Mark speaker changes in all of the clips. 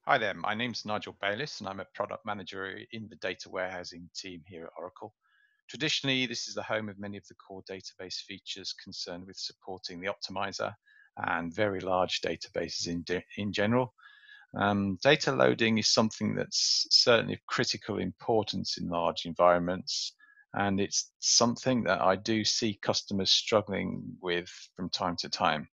Speaker 1: Hi there, my name's Nigel Bayliss and I'm a product manager in the data warehousing team here at Oracle. Traditionally, this is the home of many of the core database features concerned with supporting the optimizer and very large databases in general. Data loading is something that's certainly of critical importance in large environments, and it's something that I do see customers struggling with from time to time.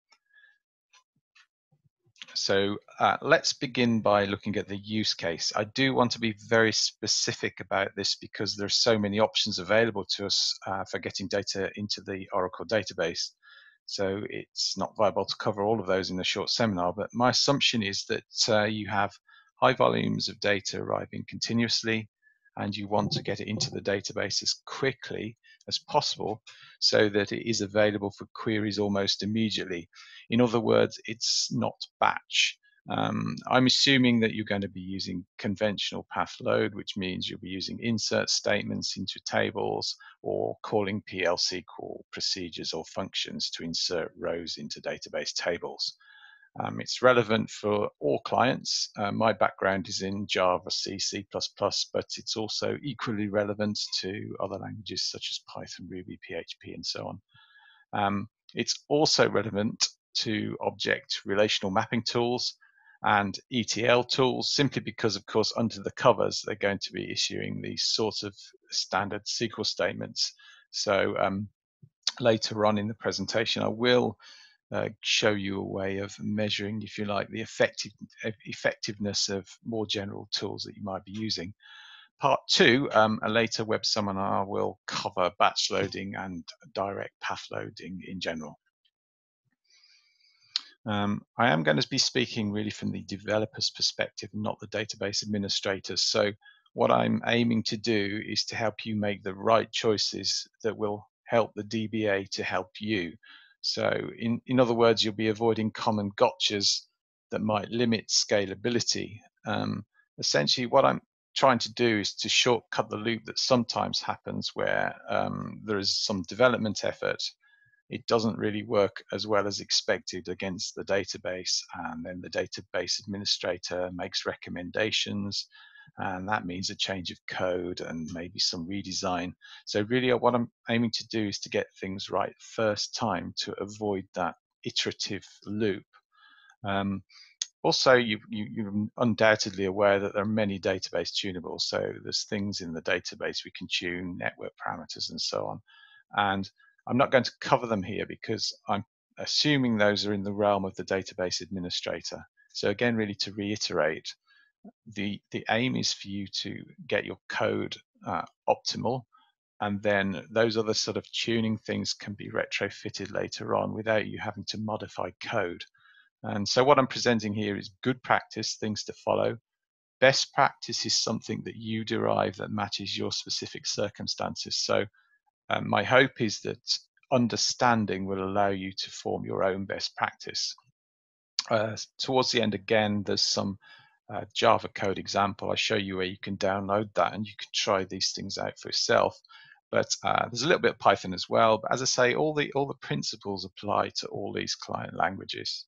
Speaker 1: So let's begin by looking at the use case. I do want to be very specific about this because there's so many options available to us for getting data into the Oracle database. So it's not viable to cover all of those in a short seminar, but my assumption is that you have high volumes of data arriving continuously and you want to get it into the database as quickly as possible so that it is available for queries almost immediately. In other words, it's not batch. I'm assuming that you're going to be using conventional path load, which means you'll be using insert statements into tables or calling PL SQL procedures or functions to insert rows into database tables. It's relevant for all clients. My background is in Java, C, C++, but it's also equally relevant to other languages such as Python, Ruby, PHP, and so on. It's also relevant to object relational mapping tools and ETL tools, simply because, of course, under the covers, they're going to be issuing these sorts of standard SQL statements. So later on in the presentation, I will show you a way of measuring, if you like, the effectiveness of more general tools that you might be using. Part two, a later web seminar, will cover batch loading and direct path loading in general. I am going to be speaking really from the developer's perspective, not the database administrators. So what I'm aiming to do is to help you make the right choices that will help the DBA to help you. So in other words, you'll be avoiding common gotchas that might limit scalability. Essentially, what I'm trying to do is to shortcut the loop that sometimes happens where there is some development effort, it doesn't really work as well as expected against the database. And then the database administrator makes recommendations, and that means a change of code and maybe some redesign. So really what I'm aiming to do is to get things right first time to avoid that iterative loop. Um, Also, you're undoubtedly aware that there are many database tunables. So there's things in the database we can tune, network parameters, and so on. And I'm not going to cover them here because I'm assuming those are in the realm of the database administrator. So again, really to reiterate, the aim is for you to get your code optimal, and then those other sort of tuning things can be retrofitted later on without you having to modify code. And so what I'm presenting here is good practice, things to follow. Best practice is something that you derive that matches your specific circumstances. So my hope is that understanding will allow you to form your own best practice. Towards the end again, there's some Java code example. I show you where you can download that and you can try these things out for yourself. But there's a little bit of Python as well. But as I say, all the principles apply to all these client languages.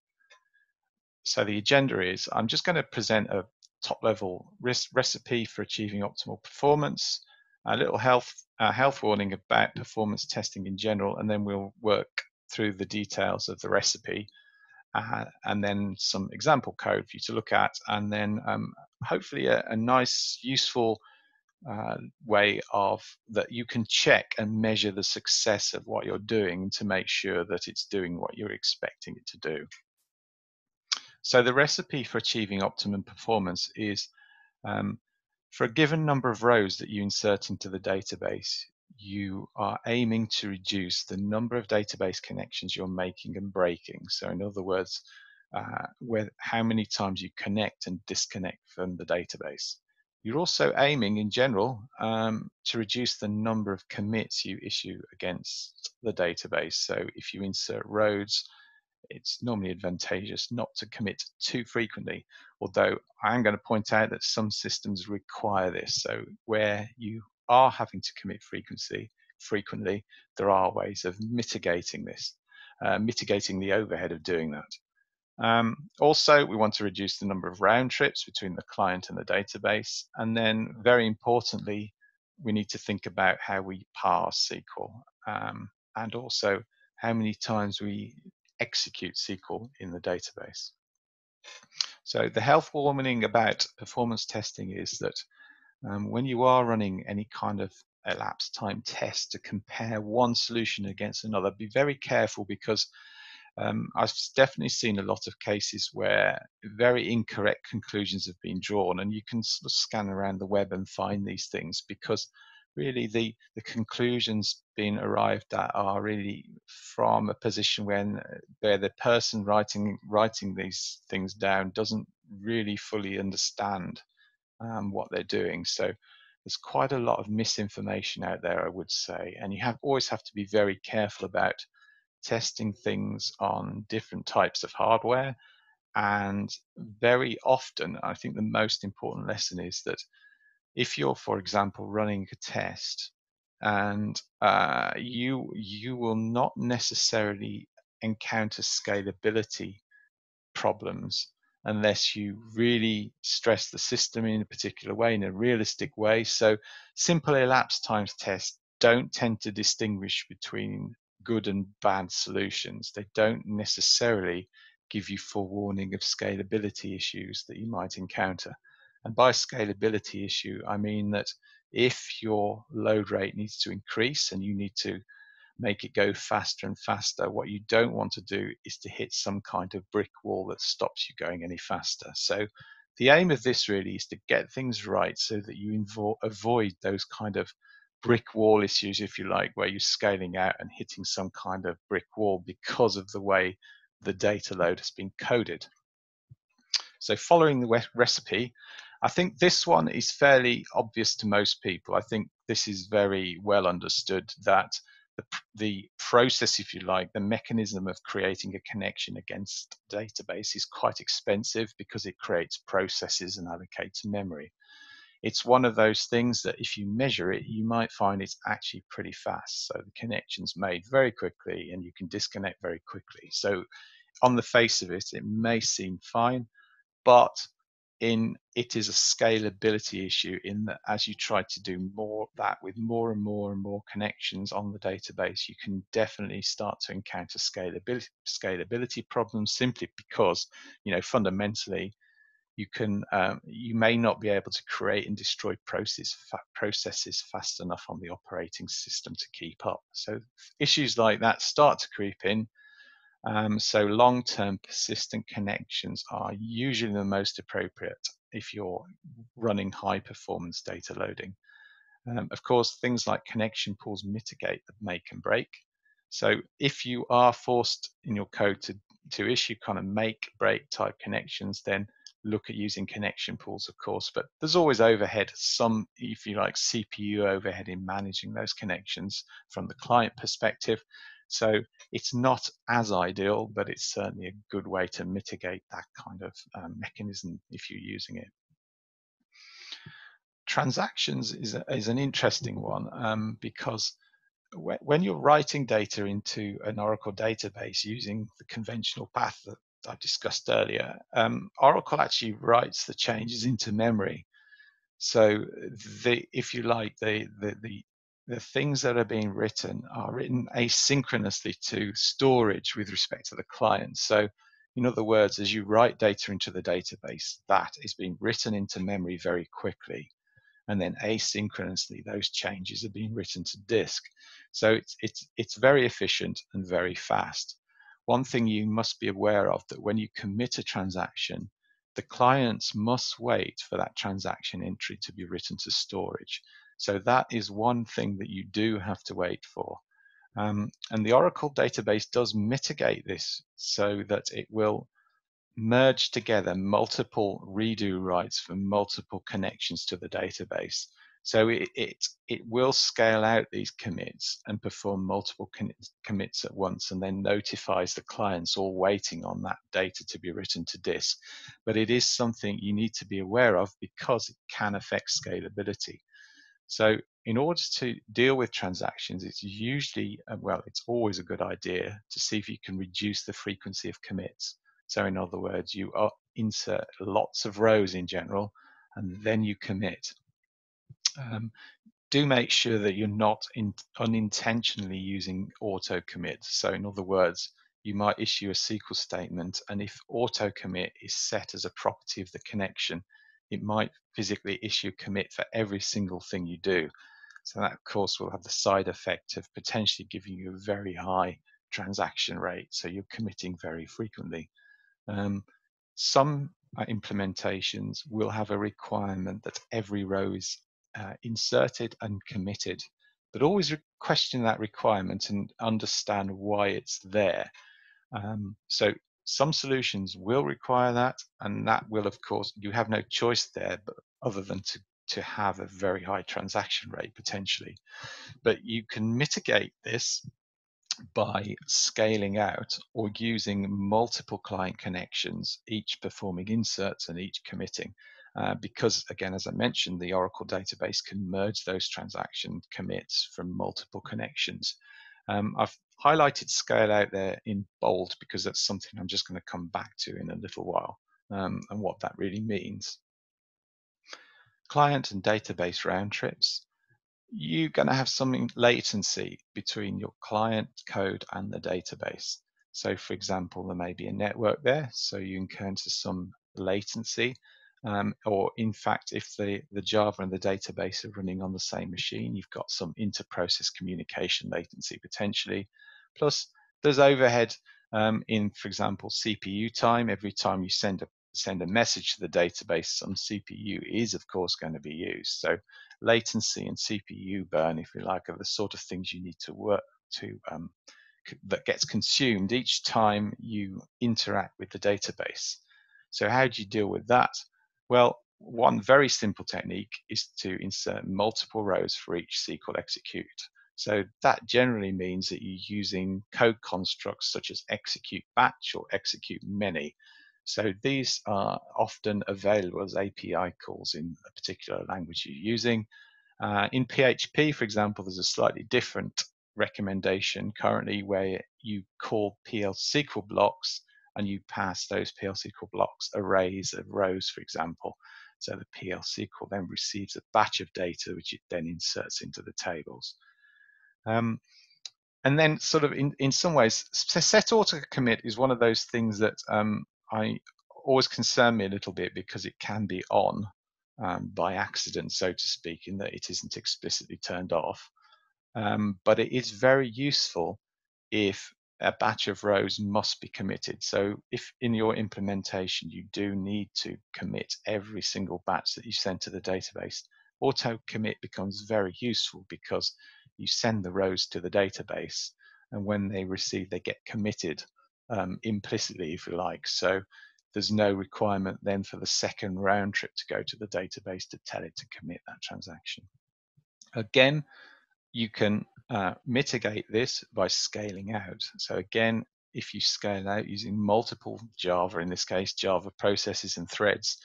Speaker 1: So the agenda is I'm just going to present a top level recipe for achieving optimal performance, a little health warning about performance testing in general, and then we'll work through the details of the recipe, and then some example code for you to look at, and then hopefully a nice, useful way of that you can check and measure the success of what you're doing to make sure that it's doing what you're expecting it to do. So the recipe for achieving optimum performance is for a given number of rows that you insert into the database, you are aiming to reduce the number of database connections you're making and breaking. So in other words, how many times you connect and disconnect from the database. You're also aiming in general to reduce the number of commits you issue against the database. So if you insert rows, it's normally advantageous not to commit too frequently, although I am going to point out that some systems require this. So where you are having to commit frequently, there are ways of mitigating this, mitigating the overhead of doing that. Also, we want to reduce the number of round trips between the client and the database. And then, very importantly, we need to think about how we parse SQL, and also how many times we execute SQL in the database. So the health warning about performance testing is that when you are running any kind of elapsed time test to compare one solution against another, be very careful, because I've definitely seen a lot of cases where very incorrect conclusions have been drawn, and you can sort of scan around the web and find these things, because really the conclusions being arrived at are really from a position where the person writing these things down doesn't really fully understand what they're doing. So there's quite a lot of misinformation out there, I would say, and you always have to be very careful about testing things on different types of hardware. And very often, I think the most important lesson is that if you're, for example, running a test, and you will not necessarily encounter scalability problems unless you really stress the system in a particular way, in a realistic way. So simple elapsed times tests don't tend to distinguish between good and bad solutions. They don't necessarily give you forewarning of scalability issues that you might encounter. And by scalability issue, I mean that if your load rate needs to increase and you need to make it go faster and faster, what you don't want to do is to hit some kind of brick wall that stops you going any faster. So the aim of this really is to get things right so that you avoid those kind of brick wall issues, if you like, where you're scaling out and hitting some kind of brick wall because of the way the data load has been coded. So following the recipe, I think this one is fairly obvious to most people. I think this is very well understood that the process, if you like, the mechanism of creating a connection against a database is quite expensive because it creates processes and allocates memory. It's one of those things that if you measure it, you might find it's actually pretty fast. So the connection's made very quickly and you can disconnect very quickly. So on the face of it, it may seem fine, but it is a scalability issue in that as you try to do more of that with more and more and more connections on the database, you can definitely start to encounter scalability problems, simply because, fundamentally, you may not be able to create and destroy processes fast enough on the operating system to keep up. So issues like that start to creep in. So long-term persistent connections are usually the most appropriate if you're running high-performance data loading. Of course, things like connection pools mitigate the make and break. So if you are forced in your code to issue kind of make break type connections, then look at using connection pools, of course, but there's always overhead, some, if you like, CPU overhead in managing those connections from the client perspective. So it's not as ideal, but it's certainly a good way to mitigate that kind of mechanism if you're using it. Transactions is an interesting one, because when you're writing data into an Oracle database using the conventional path that I discussed earlier, Oracle actually writes the changes into memory. So if you like, the things that are being written are written asynchronously to storage with respect to the client. So in other words, as you write data into the database, that is being written into memory very quickly. And then asynchronously, those changes are being written to disk. So it's very efficient and very fast. One thing you must be aware of, that when you commit a transaction, the clients must wait for that transaction entry to be written to storage. So that is one thing that you do have to wait for. And the Oracle database does mitigate this so that it will merge together multiple redo writes for multiple connections to the database. So it will scale out these commits and perform multiple commits at once, and then notifies the clients all waiting on that data to be written to disk. But it is something you need to be aware of because it can affect scalability. So in order to deal with transactions, it's usually, well, it's always a good idea to see if you can reduce the frequency of commits. So in other words, you insert lots of rows in general, and then you commit. Um, do make sure that you're not unintentionally using auto commit. So in other words, you might issue a SQL statement, and if auto commit is set as a property of the connection, it might physically issue commit for every single thing you do. So that, of course, will have the side effect of potentially giving you a very high transaction rate. So you're committing very frequently. Some implementations will have a requirement that every row is inserted and committed, but always question that requirement and understand why it's there. So some solutions will require that, and that will, of course, you have no choice there, but other than to have a very high transaction rate potentially. But you can mitigate this by scaling out or using multiple client connections, each performing inserts and each committing. Because again, as I mentioned, the Oracle database can merge those transaction commits from multiple connections. I've highlighted scale out there in bold because that's something I'm just going to come back to in a little while, and what that really means. Client and database round trips. You're going to have some latency between your client code and the database. So for example, there may be a network there, so you encounter some latency. Or in fact, if the Java and the database are running on the same machine, you've got some inter-process communication latency potentially. Plus, there's overhead in, for example, CPU time. Every time you send a message to the database, some CPU is, of course, going to be used. So latency and CPU burn, if you like, are the sort of things you need to work to that gets consumed each time you interact with the database. So how do you deal with that? Well, one very simple technique is to insert multiple rows for each SQL execute. So that generally means that you're using code constructs such as execute batch or execute many. So these are often available as API calls in a particular language you're using. In PHP, for example, there's a slightly different recommendation currently where you call PL SQL blocks and you pass those PL SQL blocks arrays of rows, for example. So the PL SQL then receives a batch of data which it then inserts into the tables. And then sort of in some ways, set auto commit is one of those things that I always concern me a little bit because it can be on by accident, so to speak, in that it isn't explicitly turned off. But it is very useful if a batch of rows must be committed. So if in your implementation you do need to commit every single batch that you send to the database, auto commit becomes very useful because you send the rows to the database, and when they receive, they get committed implicitly, if you like. So there's no requirement then for the second round trip to go to the database to tell it to commit that transaction. Again, you can mitigate this by scaling out. So again, if you scale out using multiple Java, in this case, Java processes and threads,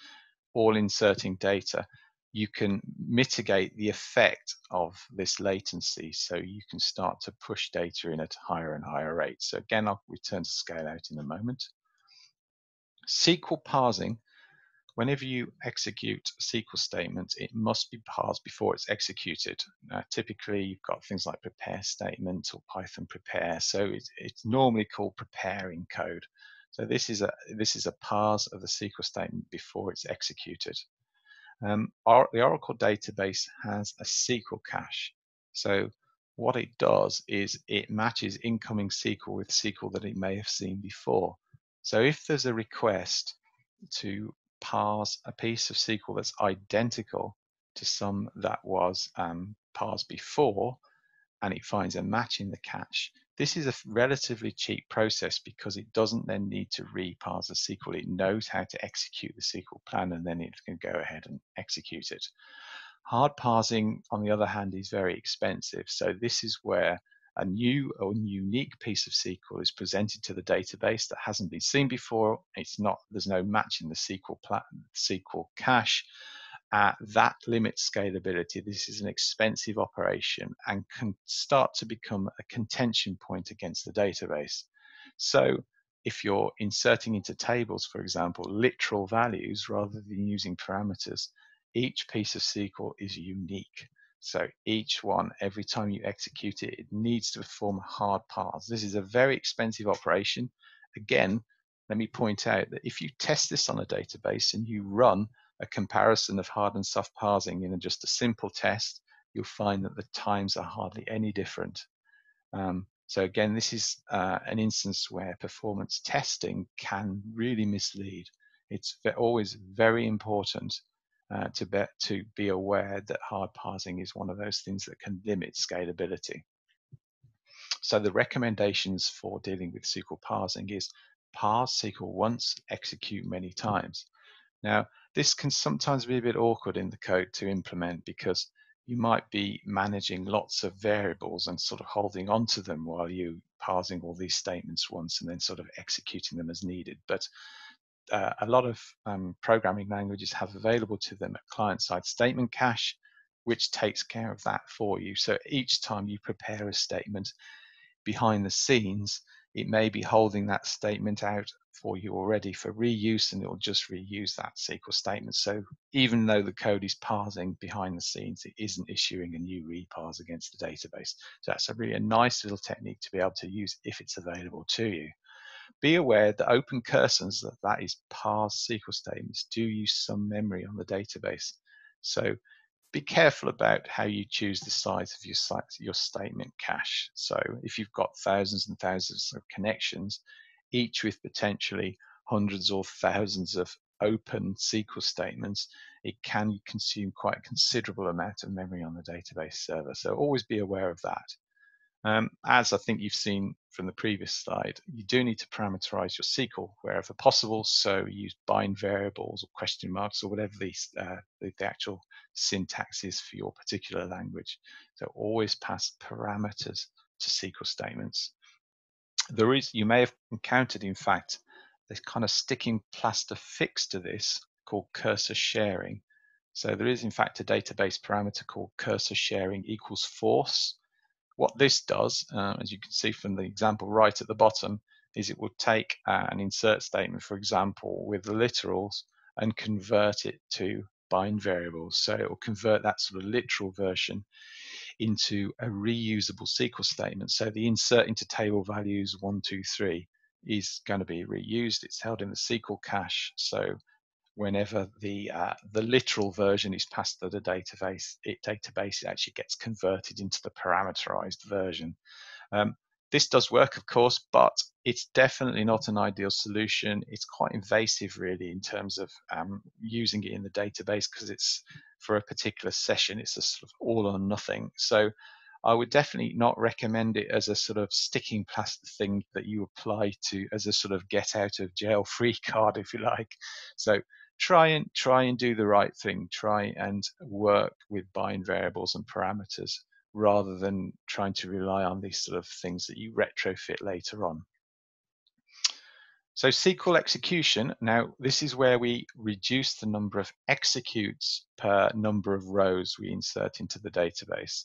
Speaker 1: all inserting data, you can mitigate the effect of this latency. So you can start to push data in at higher and higher rates. So again, I'll return to scale out in a moment. SQL parsing. Whenever you execute a SQL statement, it must be parsed before it's executed. Typically, you've got things like prepare statement or Python prepare. So it's normally called preparing code. So this is a parse of the SQL statement before it's executed. The Oracle database has a SQL cache. So what it does is it matches incoming SQL with SQL that it may have seen before. So if there's a request to parse a piece of SQL that's identical to some that was parsed before, and it finds a match in the cache, this is a relatively cheap process because it doesn't then need to reparse the SQL. It knows how to execute the SQL plan, and then it can go ahead and execute it. Hard parsing, on the other hand, is very expensive. So this is where a new or unique piece of SQL is presented to the database that hasn't been seen before. There's no match in the SQL cache. That limits scalability. This is an expensive operation and can start to become a contention point against the database. So if you're inserting into tables, for example, literal values rather than using parameters, each piece of SQL is unique. So each one, every time you execute it, it needs to perform a hard parse. This is a very expensive operation. Again, let me point out that if you test this on a database and you run a comparison of hard and soft parsing in just a simple test, you'll find that the times are hardly any different. So again, this is an instance where performance testing can really mislead. It's always very important to be aware that hard parsing is one of those things that can limit scalability. So the recommendations for dealing with SQL parsing is parse SQL once, execute many times. Now, this can sometimes be a bit awkward in the code to implement because you might be managing lots of variables and sort of holding on to them while you parsing all these statements once and then sort of executing them as needed. But a lot of programming languages have available to them a client-side statement cache, which takes care of that for you. So each time you prepare a statement behind the scenes, it may be holding that statement out for you already for reuse, and it will just reuse that SQL statement. So even though the code is parsing behind the scenes, it isn't issuing a new reparse against the database. So that's a really nice little technique to be able to use if it's available to you. Be aware that open cursors, that is parse SQL statements, do use some memory on the database. So be careful about how you choose the size of your statement cache. So if you've got thousands and thousands of connections, each with potentially hundreds or thousands of open SQL statements, it can consume quite a considerable amount of memory on the database server. So always be aware of that. As I think you've seen from the previous slide, you do need to parameterize your SQL wherever possible. So use bind variables or question marks or whatever the actual syntax is for your particular language. So always pass parameters to SQL statements. You may have encountered, in fact, this kind of sticking plaster fix to this called cursor sharing. So there is, in fact, a database parameter called cursor sharing equals force. What this does, as you can see from the example right at the bottom, is it will take an insert statement, for example, with the literals and convert it to bind variables. So it will convert that sort of literal version into a reusable SQL statement. So the insert into table values 1, 2, 3 is going to be reused. It's held in the SQL cache. So whenever the literal version is passed to the database, it actually gets converted into the parameterized version. This does work, of course, but it's definitely not an ideal solution. It's quite invasive, really, in terms of using it in the database because it's for a particular session. It's a sort of all or nothing. So I would definitely not recommend it as a sort of sticking plaster thing that you apply to as a sort of get out of jail free card, if you like. So try and do the right thing. Try and work with bind variables and parameters rather than trying to rely on these sort of things that you retrofit later on. So SQL execution, now this is where we reduce the number of executes per number of rows we insert into the database.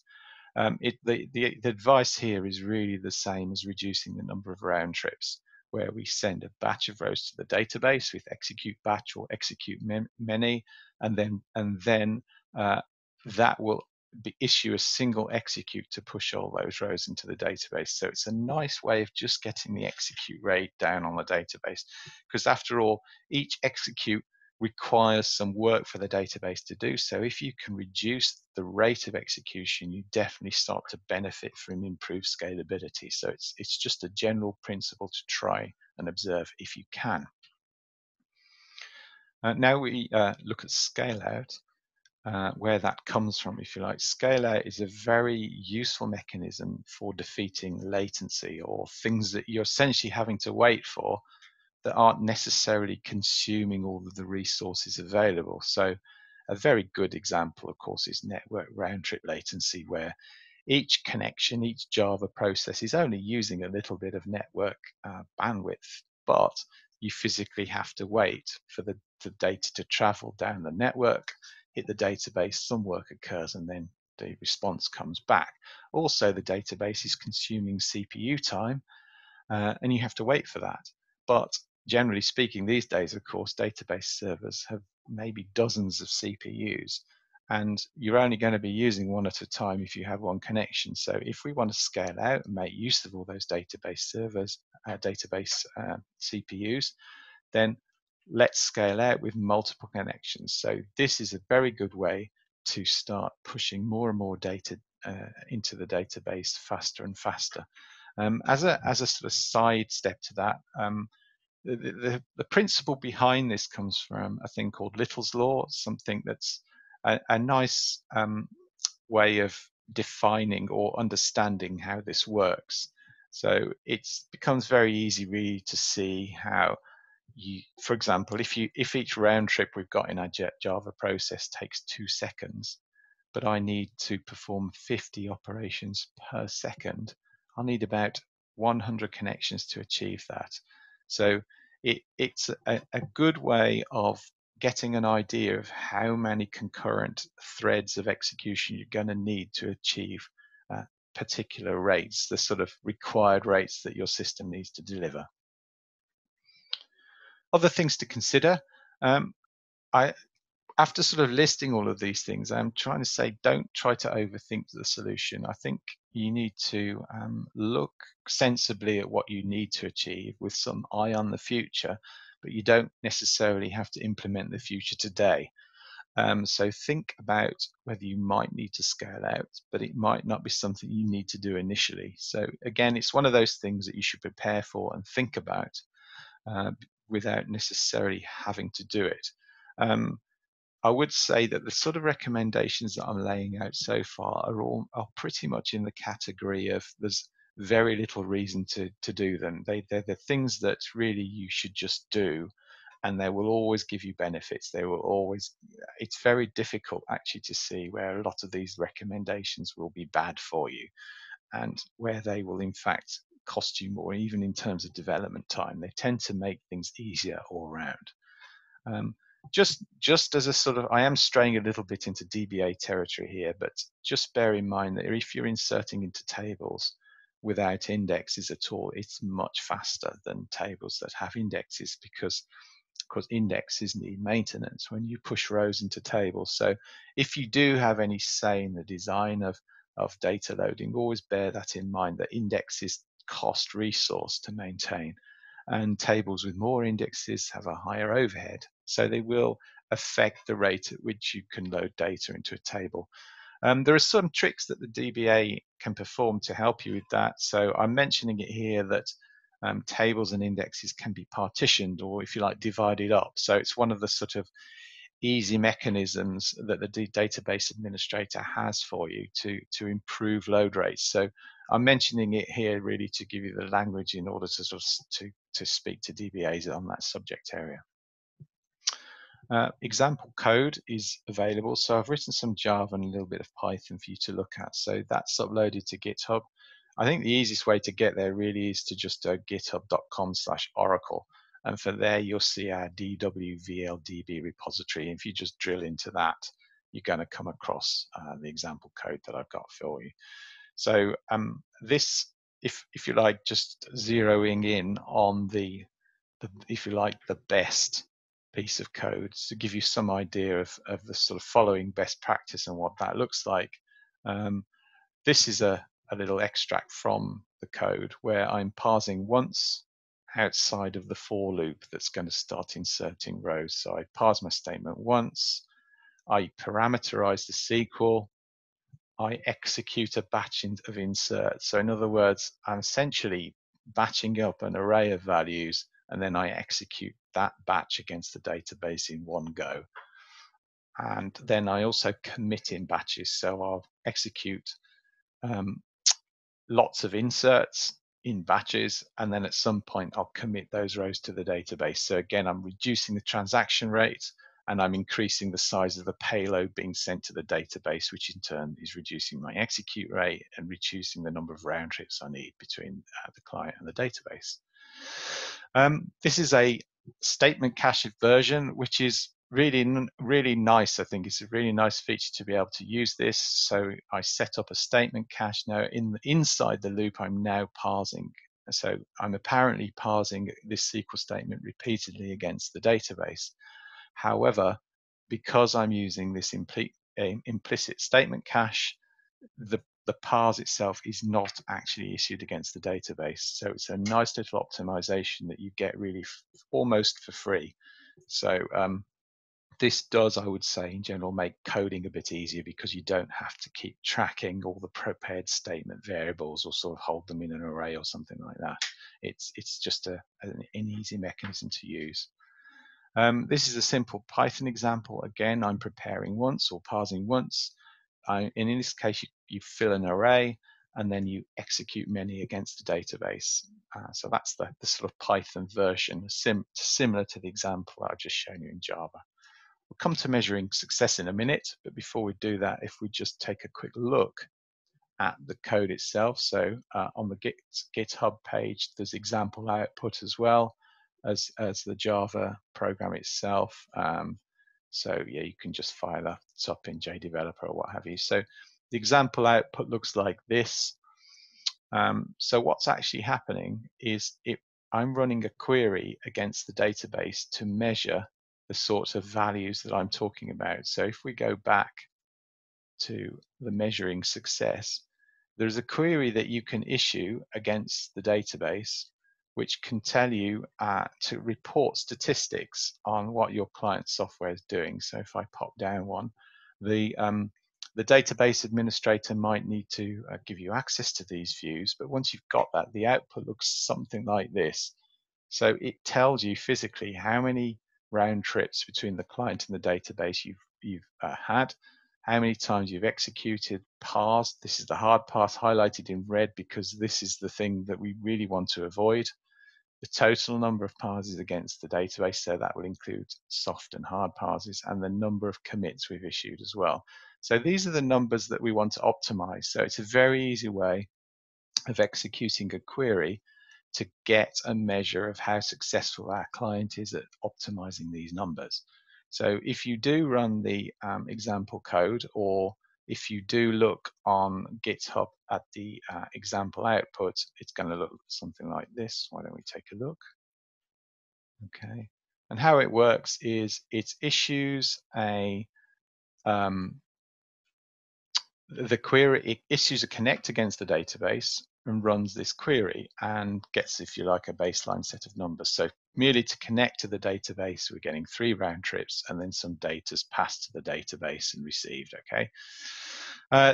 Speaker 1: The advice here is really the same as reducing the number of round trips, where we send a batch of rows to the database with execute batch or execute many, and then that will issue a single execute to push all those rows into the database. So it's a nice way of just getting the execute rate down on the database, because after all, each execute requires some work for the database to do. So if you can reduce the rate of execution, you definitely start to benefit from improved scalability. So it's just a general principle to try and observe if you can. Now we look at scale out. Where that comes from, if you like. Scale out is a very useful mechanism for defeating latency or things that you're essentially having to wait for that aren't necessarily consuming all of the resources available. So a very good example, of course, is network round-trip latency, where each connection, each Java process is only using a little bit of network bandwidth, but you physically have to wait for the data to travel down the network, hit the database, some work occurs, and then the response comes back. Also, the database is consuming CPU time, and you have to wait for that. But generally speaking, these days, of course, database servers have maybe dozens of CPUs, and you're only going to be using one at a time if you have one connection. So if we want to scale out and make use of all those database servers, database CPUs, then let's scale out with multiple connections. So this is a very good way to start pushing more and more data into the database faster and faster. As a sort of side step to that, the principle behind this comes from a thing called Little's Law, something that's a nice way of defining or understanding how this works. So it becomes very easy really to see how you, for example, if each round trip we've got in our Java process takes 2 seconds, but I need to perform 50 operations per second, I'll need about 100 connections to achieve that. So it's a good way of getting an idea of how many concurrent threads of execution you're going to need to achieve particular rates, the sort of required rates that your system needs to deliver. Other things to consider. After sort of listing all of these things, I'm trying to say, don't try to overthink the solution. I think you need to look sensibly at what you need to achieve with some eye on the future, but you don't necessarily have to implement the future today. So think about whether you might need to scale out, but it might not be something you need to do initially. So again, it's one of those things that you should prepare for and think about without necessarily having to do it. I would say that the sort of recommendations that I'm laying out so far are pretty much in the category of there's very little reason to do them. They're the things that really you should just do, and they will always give you benefits. They will always. It's very difficult actually to see where a lot of these recommendations will be bad for you, and where they will in fact cost you more, even in terms of development time. They tend to make things easier all around. Just as a sort of, I am straying a little bit into DBA territory here, but just bear in mind that if you're inserting into tables without indexes at all, it's much faster than tables that have indexes because indexes need maintenance when you push rows into tables. So if you do have any say in the design of data loading, always bear that in mind, that indexes cost resource to maintain, and tables with more indexes have a higher overhead. So they will affect the rate at which you can load data into a table. There are some tricks that the DBA can perform to help you with that. So I'm mentioning it here that tables and indexes can be partitioned, or if you like, divided up. So it's one of the sort of easy mechanisms that the database administrator has for you to improve load rates. So I'm mentioning it here really to give you the language in order to sort of to speak to DBAs on that subject area. Example code is available. So I've written some Java and a little bit of Python for you to look at. So that's uploaded to GitHub. I think the easiest way to get there really is to just go github.com/oracle. And for there, you'll see our DWVLDB repository. If you just drill into that, you're going to come across the example code that I've got for you. So this, if you like, just zeroing in on the if you like, the best piece of code to give you some idea of the sort of following best practice and what that looks like. This is a little extract from the code where I'm parsing once outside of the for loop that's going to start inserting rows. So I parse my statement once, I parameterize the SQL, I execute a batch of inserts. So in other words, I'm essentially batching up an array of values, and then I execute that batch against the database in one go. And then I also commit in batches. So I'll execute lots of inserts in batches, and then at some point I'll commit those rows to the database. So again, I'm reducing the transaction rate, and I'm increasing the size of the payload being sent to the database, which in turn is reducing my execute rate and reducing the number of round trips I need between the client and the database. This is a statement cache version, which is really nice. I think it's a really nice feature to be able to use this. So I set up a statement cache now. Inside the loop, I'm now parsing So I'm apparently parsing this SQL statement repeatedly against the database. However, because I'm using this implicit statement cache, the parse itself is not actually issued against the database. So it's a nice little optimization that you get really almost for free. So this does, I would say, in general, make coding a bit easier because you don't have to keep tracking all the prepared statement variables or sort of hold them in an array or something like that. It's just an easy mechanism to use. This is a simple Python example. Again, I'm preparing once or parsing once. In this case, you fill an array and then you execute many against the database. So that's the sort of Python version, similar to the example I've just shown you in Java. We'll come to measuring success in a minute, but before we do that, if we just take a quick look at the code itself. So on the GitHub page, there's example output as well as the Java program itself. So yeah, you can just fire that up in JDeveloper or what have you. So the example output looks like this. So what's actually happening is I'm running a query against the database to measure the sorts of values that I'm talking about. So if we go back to the measuring success, there's a query that you can issue against the database which can tell you to report statistics on what your client software is doing. So if I pop down one, the database administrator might need to give you access to these views, but once you've got that, the output looks something like this. So it tells you physically how many round trips between the client and the database you've had, how many times you've executed, parsed. This is the hard parse highlighted in red because this is the thing that we really want to avoid. The total number of parses against the database, so that will include soft and hard parses, and the number of commits we've issued as well. So these are the numbers that we want to optimize. So it's a very easy way of executing a query to get a measure of how successful our client is at optimizing these numbers. So if you do run the example code, or if you do look on GitHub at the example output, it's going to look something like this. Why don't we take a look? Okay. And how it works is it issues the query, it issues a connect against the database and runs this query and gets, if you like, a baseline set of numbers. So merely to connect to the database, we're getting 3 round trips, and then some data is passed to the database and received. Okay.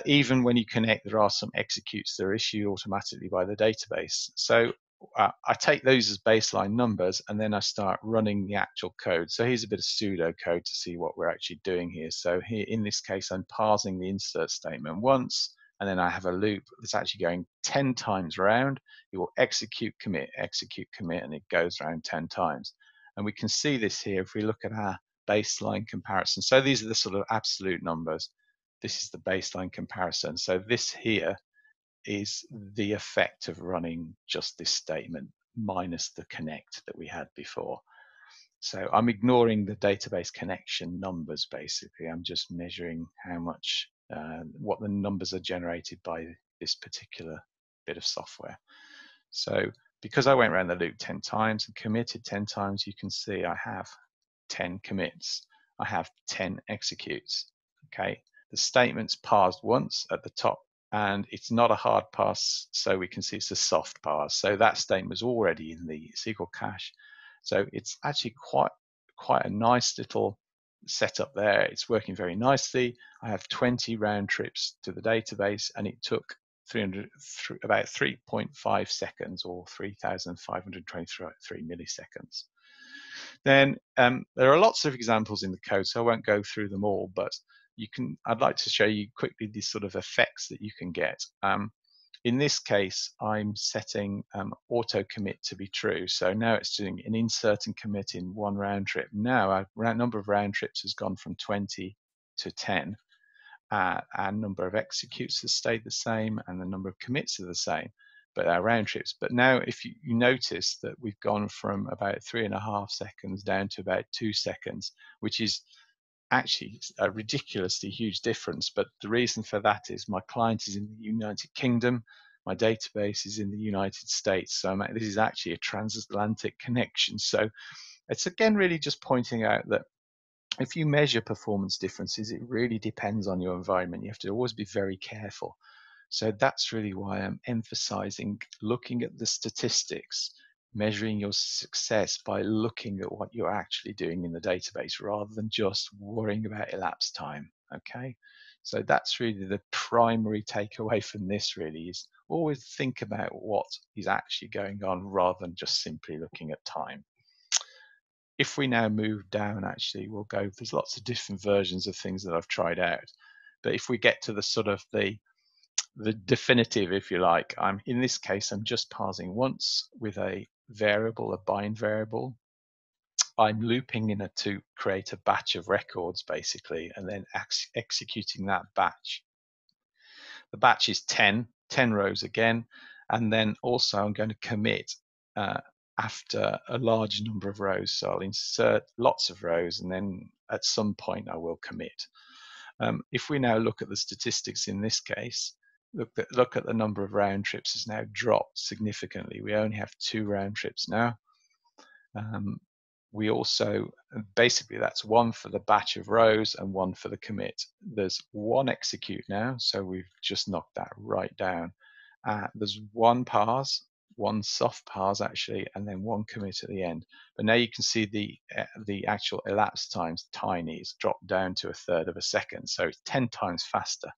Speaker 1: Even when you connect, there are some executes that are issued automatically by the database. So I take those as baseline numbers, and then I start running the actual code. So here's a bit of pseudo code to see what we're actually doing here. So here, in this case, I'm parsing the insert statement once, and then I have a loop that's actually going 10 times round. It will execute, commit, and it goes around 10 times. And we can see this here if we look at our baseline comparison. So these are the sort of absolute numbers. This is the baseline comparison. So this here is the effect of running just this statement minus the connect that we had before. So I'm ignoring the database connection numbers, basically. I'm just measuring how much, what the numbers are generated by this particular bit of software. So because I went around the loop 10 times and committed 10 times, you can see I have 10 commits. I have 10 executes. Okay, the statement's parsed once at the top, and it's not a hard parse, so we can see it's a soft parse. So that statement was already in the SQL cache. So it's actually quite a nice little setup there. It's working very nicely. I have 20 round trips to the database, and it took about 3.5 seconds, or 3,523 milliseconds. Then there are lots of examples in the code, so I won't go through them all, but I'd like to show you quickly these sort of effects that you can get. In this case, I'm setting auto commit to be true. So now it's doing an insert and commit in one round trip. Now our number of round trips has gone from 20 to 10. Our number of executes has stayed the same, and the number of commits are the same, but our round trips. But now if you notice that we've gone from about 3.5 seconds down to about 2 seconds, which is actually a ridiculously huge difference. But the reason for that is my client is in the United Kingdom, my database is in the United States, so this is actually a transatlantic connection. So it's again really just pointing out that if you measure performance differences, it really depends on your environment. You have to always be very careful. So that's really why I'm emphasizing looking at the statistics, measuring your success by looking at what you're actually doing in the database rather than just worrying about elapsed time. Okay. So that's really the primary takeaway from this really is always think about what is actually going on rather than just simply looking at time. If we now move down, actually, we'll go, there's lots of different versions of things that I've tried out. But if we get to the sort of the definitive, if you like, in this case, I'm just parsing once with a variable, a bind variable. I'm looping in it to create a batch of records, basically, and then executing that batch. The batch is 10 rows again, and then also I'm going to commit after a large number of rows. So I'll insert lots of rows, and then at some point I will commit. If we now look at the statistics in this case, look at the number of round trips has now dropped significantly. We only have 2 round trips now. We also, basically that's 1 for the batch of rows and 1 for the commit. There's 1 execute now, so we've just knocked that right down. There's 1 parse, 1 soft parse actually, and then 1 commit at the end. But now you can see the actual elapsed time's tiny. It's dropped down to 1/3 of a second, so it's 10 times faster.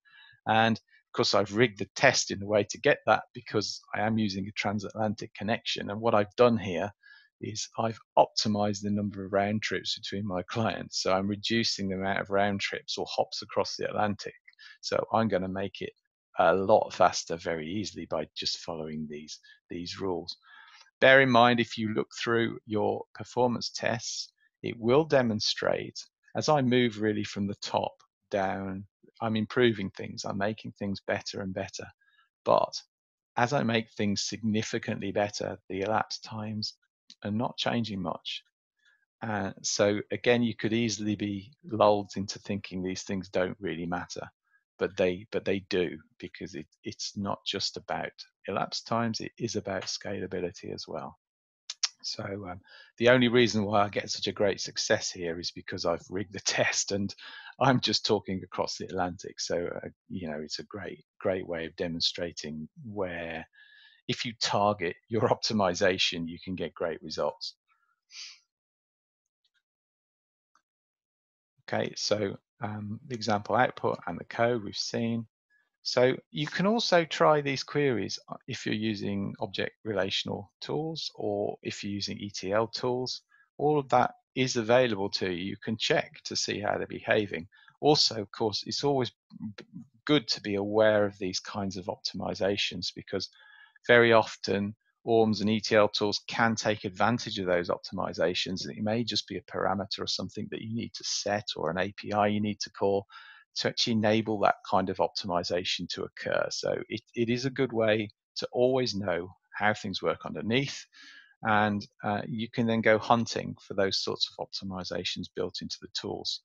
Speaker 1: And of course, I've rigged the test in a way to get that because I am using a transatlantic connection. And what I've done here is I've optimized the number of round trips between my clients. So I'm reducing the amount of round trips or hops across the Atlantic. So I'm going to make it a lot faster very easily by just following these rules. Bear in mind, if you look through your performance tests, it will demonstrate, as I move really from the top down, I'm improving things, I'm making things better and better. But as I make things significantly better, the elapsed times are not changing much. So again, you could easily be lulled into thinking these things don't really matter, but they do, because it's not just about elapsed times, it is about scalability as well. So the only reason why I get such a great success here is because I've rigged the test and I'm just talking across the Atlantic. So it's a great way of demonstrating where if you target your optimization, you can get great results. Okay, so the example output and the code we've seen. So you can also try these queries if you're using object relational tools or if you're using ETL tools. All of that is available to you. You can check to see how they're behaving. Also, of course, it's always good to be aware of these kinds of optimizations because very often ORMs and ETL tools can take advantage of those optimizations. It may just be a parameter or something that you need to set or an API you need to call to actually enable that kind of optimization to occur. So it is a good way to always know how things work underneath, and you can then go hunting for those sorts of optimizations built into the tools.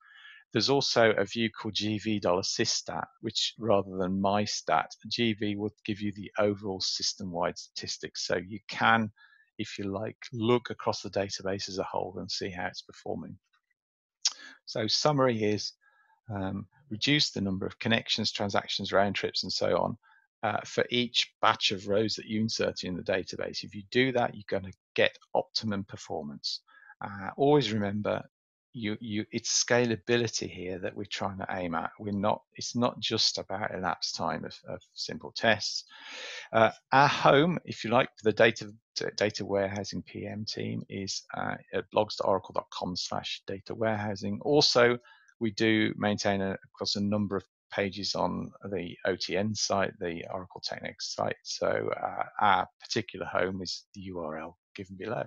Speaker 1: There's also a view called GV$sysstat, which rather than my stat, GV will give you the overall system-wide statistics. So you can, if you like, look across the database as a whole and see how it's performing. So summary is reduce the number of connections, transactions, round trips, and so on for each batch of rows that you insert in the database. If you do that, you're going to get optimum performance. Always remember, it's scalability here that we're trying to aim at. It's not just about elapsed time of simple tests. Our home, if you like, for the data warehousing PM team is at blogs.oracle.com/data warehousing. Also, we do maintain across a number of pages on the OTN site, the Oracle Technics site. So our particular home is the URL given below.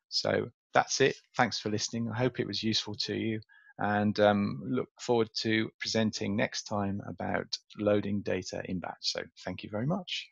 Speaker 1: So that's it. Thanks for listening. I hope it was useful to you, and look forward to presenting next time about loading data in batch. So thank you very much.